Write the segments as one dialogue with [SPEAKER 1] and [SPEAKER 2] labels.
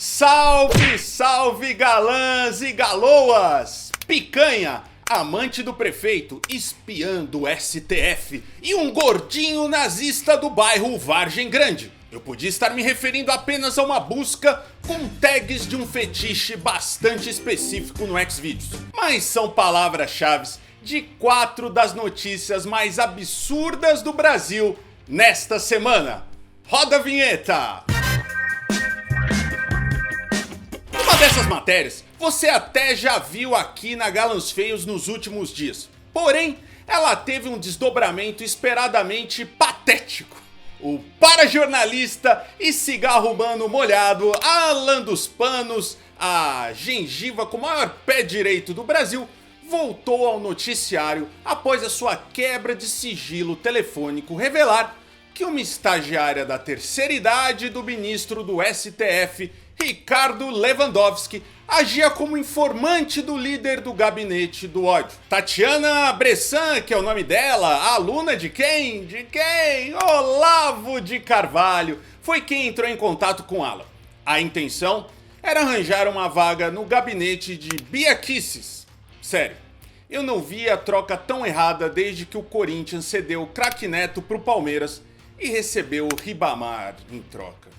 [SPEAKER 1] Salve, salve galãs e galoas! Picanha, amante do prefeito, espiã do STF e um gordinho nazista do bairro Vargem Grande. Eu podia estar me referindo apenas a uma busca com tags de um fetiche bastante específico no Xvideos. Mas são palavras-chave de 4 das notícias mais absurdas do Brasil nesta semana. Roda a vinheta! Uma dessas matérias você até já viu aqui na Galãs Feios nos últimos dias. Porém, ela teve um desdobramento esperadamente patético. O parajornalista e cigarro humano molhado Alan dos Panos, a gengiva com o maior pé direito do Brasil, voltou ao noticiário após a sua quebra de sigilo telefônico revelar que uma estagiária da terceira idade do ministro do STF, Ricardo Lewandowski, agia como informante do líder do gabinete do ódio. Tatiana Bressan, que é o nome dela, aluna de quem? De quem? Olavo de Carvalho, foi quem entrou em contato com Alan. A intenção era arranjar uma vaga no gabinete de Bia Kicis. Sério, eu não vi a troca tão errada desde que o Corinthians cedeu o craque Neto pro Palmeiras e recebeu o Ribamar em troca.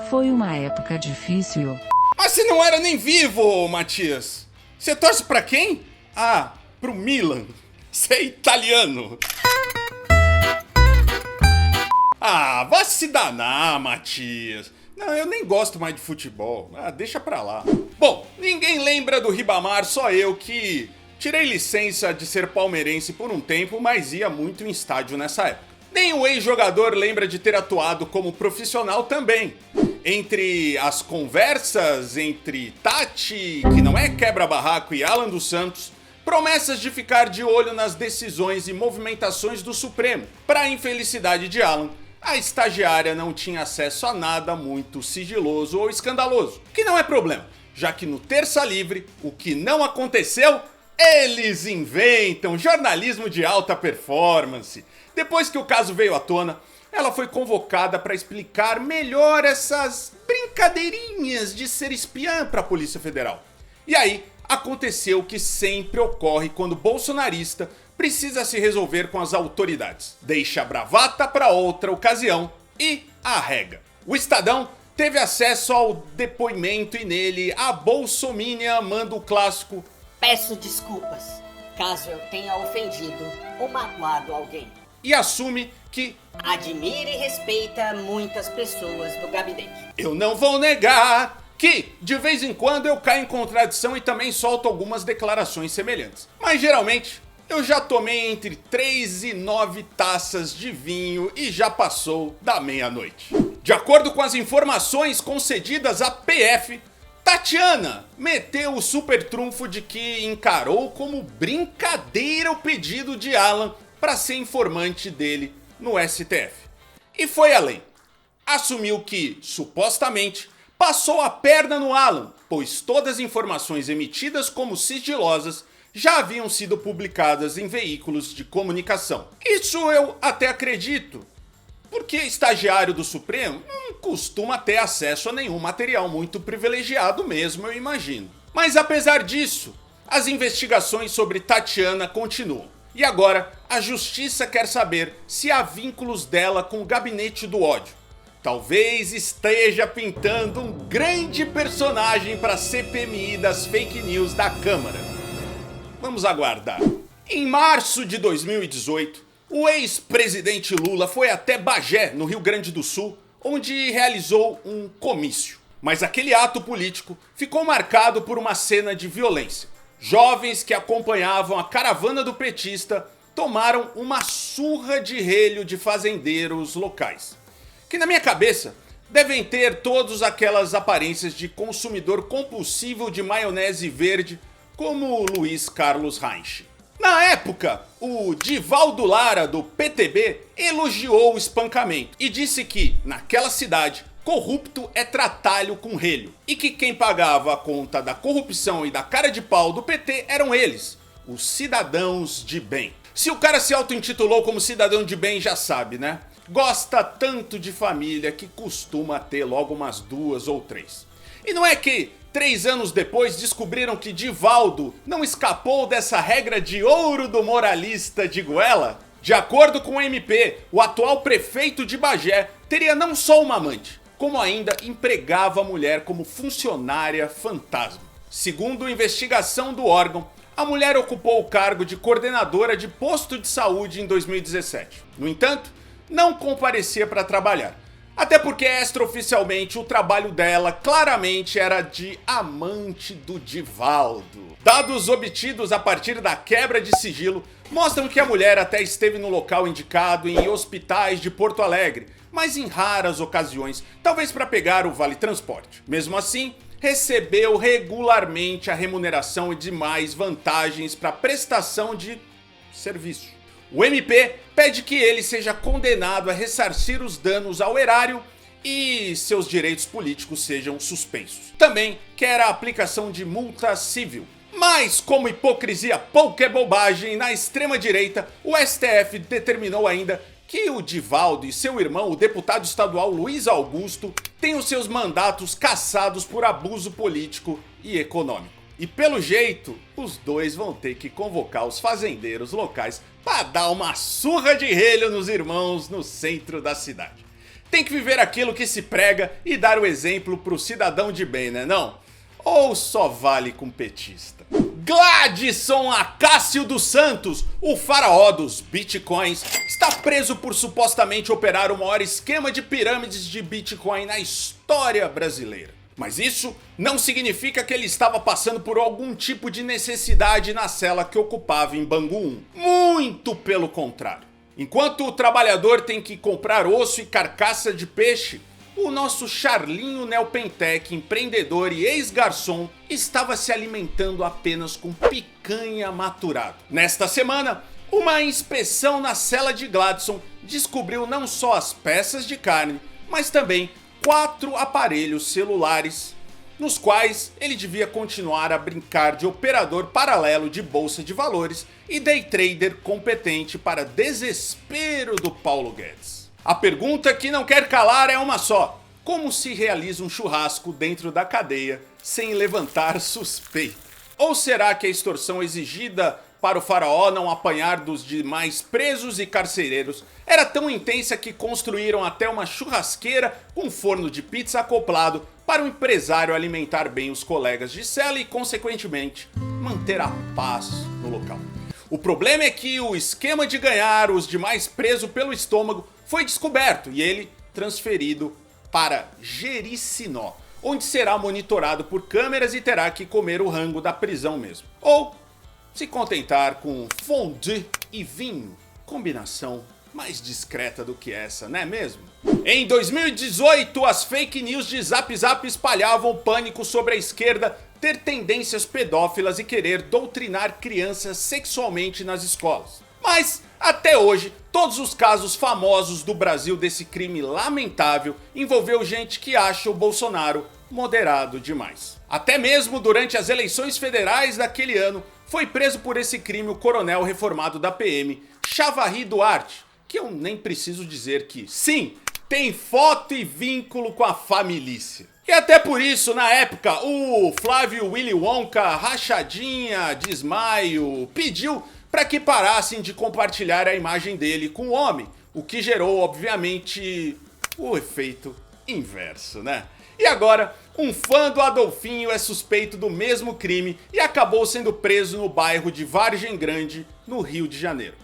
[SPEAKER 2] Foi uma época difícil.
[SPEAKER 1] Mas você não era nem vivo, Matias. Você torce pra quem? Ah, pro Milan. Você é italiano. Ah, vai se danar, Matias. Não, eu nem gosto mais de futebol. Ah, deixa pra lá. Bom, ninguém lembra do Ribamar, só eu que tirei licença de ser palmeirense por um tempo, mas ia muito em estádio nessa época. Nem o ex-jogador lembra de ter atuado como profissional também. Entre as conversas entre Tati, que não é quebra-barraco, e Alan dos Santos, promessas de ficar de olho nas decisões e movimentações do Supremo. Para a infelicidade de Alan, a estagiária não tinha acesso a nada muito sigiloso ou escandaloso, que não é problema, já que no Terça Livre, o que não aconteceu, eles inventam jornalismo de alta performance. Depois que o caso veio à tona, ela foi convocada para explicar melhor essas brincadeirinhas de ser espiã para a Polícia Federal. E aí, aconteceu o que sempre ocorre quando bolsonarista precisa se resolver com as autoridades. Deixa a bravata para outra ocasião e arrega. O Estadão teve acesso ao depoimento e nele a bolsominion manda o clássico:
[SPEAKER 3] peço desculpas, caso eu tenha ofendido ou magoado alguém.
[SPEAKER 1] E assume que
[SPEAKER 3] admira e respeita muitas pessoas do gabinete.
[SPEAKER 1] Eu não vou negar que, de vez em quando, eu caio em contradição e também solto algumas declarações semelhantes. Mas, geralmente, eu já tomei entre 3 e 9 taças de vinho e já passou da meia-noite. De acordo com as informações concedidas à PF, Tatiana meteu o super trunfo de que encarou como brincadeira o pedido de Alan para ser informante dele no STF. E foi além. Assumiu que, supostamente, passou a perna no Alan, pois todas as informações emitidas como sigilosas já haviam sido publicadas em veículos de comunicação. Isso eu até acredito, porque estagiário do Supremo não costuma ter acesso a nenhum material muito privilegiado mesmo, eu imagino. Mas apesar disso, as investigações sobre Tatiana continuam. E agora, a justiça quer saber se há vínculos dela com o gabinete do ódio. Talvez esteja pintando um grande personagem para a CPMI das fake news da Câmara. Vamos aguardar. Em março de 2018, o ex-presidente Lula foi até Bagé, no Rio Grande do Sul, onde realizou um comício. Mas aquele ato político ficou marcado por uma cena de violência. Jovens que acompanhavam a caravana do petista tomaram uma surra de relho de fazendeiros locais, que na minha cabeça devem ter todas aquelas aparências de consumidor compulsivo de maionese verde, como o Luiz Carlos Reich. Na época, o Divaldo Lara, do PTB, elogiou o espancamento e disse que, naquela cidade, corrupto é tratalho com relho, e que quem pagava a conta da corrupção e da cara de pau do PT eram eles, os cidadãos de bem. Se o cara se auto-intitulou como cidadão de bem, já sabe, né? Gosta tanto de família que costuma ter logo umas 2 ou 3. E não é que 3 anos depois descobriram que Divaldo não escapou dessa regra de ouro do moralista de Goela? De acordo com o MP, o atual prefeito de Bagé teria não só uma amante, como ainda empregava a mulher como funcionária fantasma. Segundo investigação do órgão, a mulher ocupou o cargo de coordenadora de posto de saúde em 2017. No entanto, não comparecia para trabalhar. Até porque extraoficialmente o trabalho dela claramente era de amante do Divaldo. Dados obtidos a partir da quebra de sigilo mostram que a mulher até esteve no local indicado em hospitais de Porto Alegre, mas em raras ocasiões, talvez para pegar o vale-transporte. Mesmo assim, recebeu regularmente a remuneração e demais vantagens para prestação de serviço. O MP pede que ele seja condenado a ressarcir os danos ao erário e seus direitos políticos sejam suspensos. Também quer a aplicação de multa civil. Mas, como hipocrisia pouco é bobagem, na extrema-direita, o STF determinou ainda que o Divaldo e seu irmão, o deputado estadual Luiz Augusto, tenham seus mandatos cassados por abuso político e econômico. E pelo jeito, os dois vão ter que convocar os fazendeiros locais para dar uma surra de relho nos irmãos no centro da cidade. Tem que viver aquilo que se prega e dar o exemplo pro cidadão de bem, né não? Ou só vale com petista? Gladson Acácio dos Santos, o faraó dos bitcoins, está preso por supostamente operar o maior esquema de pirâmides de bitcoin na história brasileira. Mas isso não significa que ele estava passando por algum tipo de necessidade na cela que ocupava em Bangu 1. Muito pelo contrário. Enquanto o trabalhador tem que comprar osso e carcaça de peixe, o nosso Charlinho Neopentec, empreendedor e ex-garçom, estava se alimentando apenas com picanha maturada. Nesta semana, uma inspeção na cela de Gladson descobriu não só as peças de carne, mas também 4 aparelhos celulares, nos quais ele devia continuar a brincar de operador paralelo de bolsa de valores e day trader competente para desespero do Paulo Guedes. A pergunta que não quer calar é uma só: como se realiza um churrasco dentro da cadeia sem levantar suspeita? Ou será que a extorsão exigida para o faraó não apanhar dos demais presos e carcereiros era tão intensa que construíram até uma churrasqueira com forno de pizza acoplado para o empresário alimentar bem os colegas de cela e, consequentemente, manter a paz no local? O problema é que o esquema de ganhar os demais presos pelo estômago foi descoberto e ele transferido para Jericinó, onde será monitorado por câmeras e terá que comer o rango da prisão mesmo. Ou se contentar com fondue e vinho, combinação mais discreta do que essa, não é mesmo? Em 2018, as fake news de Zap Zap espalhavam pânico sobre a esquerda ter tendências pedófilas e querer doutrinar crianças sexualmente nas escolas. Mas, até hoje, todos os casos famosos do Brasil desse crime lamentável envolveu gente que acha o Bolsonaro moderado demais. Até mesmo durante as eleições federais daquele ano, foi preso por esse crime o coronel reformado da PM, Chavarri Duarte, que eu nem preciso dizer que, sim, tem foto e vínculo com a família. E até por isso, na época, o Flávio Willy Wonka, rachadinha, desmaio, pediu para que parassem de compartilhar a imagem dele com o homem, o que gerou, obviamente, o efeito inverso, né? E agora, um fã do Adolfinho é suspeito do mesmo crime e acabou sendo preso no bairro de Vargem Grande, no Rio de Janeiro.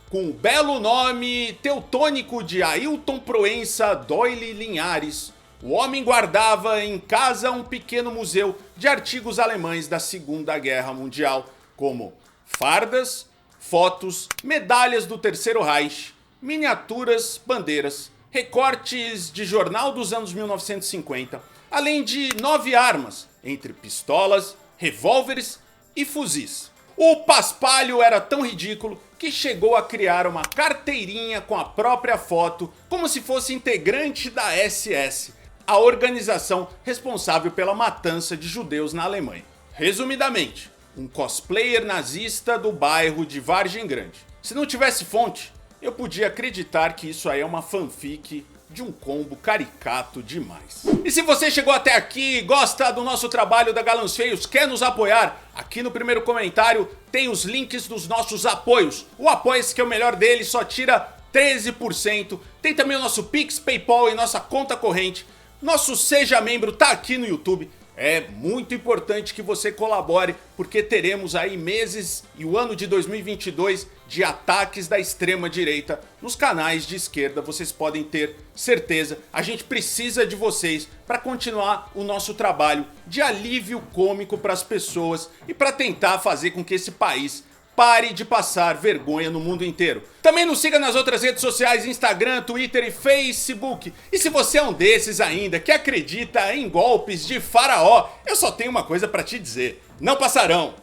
[SPEAKER 1] Com o belo nome teutônico de Ailton Proença Doyle Linhares, o homem guardava em casa um pequeno museu de artigos alemães da Segunda Guerra Mundial, como fardas, fotos, medalhas do Terceiro Reich, miniaturas, bandeiras, recortes de jornal dos anos 1950, além de 9 armas, entre pistolas, revólveres e fuzis. O paspalho era tão ridículo que chegou a criar uma carteirinha com a própria foto, como se fosse integrante da SS, a organização responsável pela matança de judeus na Alemanha. Resumidamente, um cosplayer nazista do bairro de Vargem Grande. Se não tivesse fonte, eu podia acreditar que isso aí é uma fanfic de um combo caricato demais. E se você chegou até aqui, gosta do nosso trabalho da Galãs Feios, quer nos apoiar, aqui no primeiro comentário tem os links dos nossos apoios. O Apoia-se, que é o melhor dele, só tira 13%. Tem também o nosso Pix, PayPal e nossa conta corrente. Nosso Seja Membro tá aqui no YouTube. É muito importante que você colabore, porque teremos aí meses e o ano de 2022 de ataques da extrema-direita nos canais de esquerda. Vocês podem ter certeza, a gente precisa de vocês para continuar o nosso trabalho de alívio cômico para as pessoas e para tentar fazer com que esse país pare de passar vergonha no mundo inteiro. Também nos siga nas outras redes sociais, Instagram, Twitter e Facebook. E se você é um desses ainda que acredita em golpes de faraó, eu só tenho uma coisa pra te dizer: não passarão!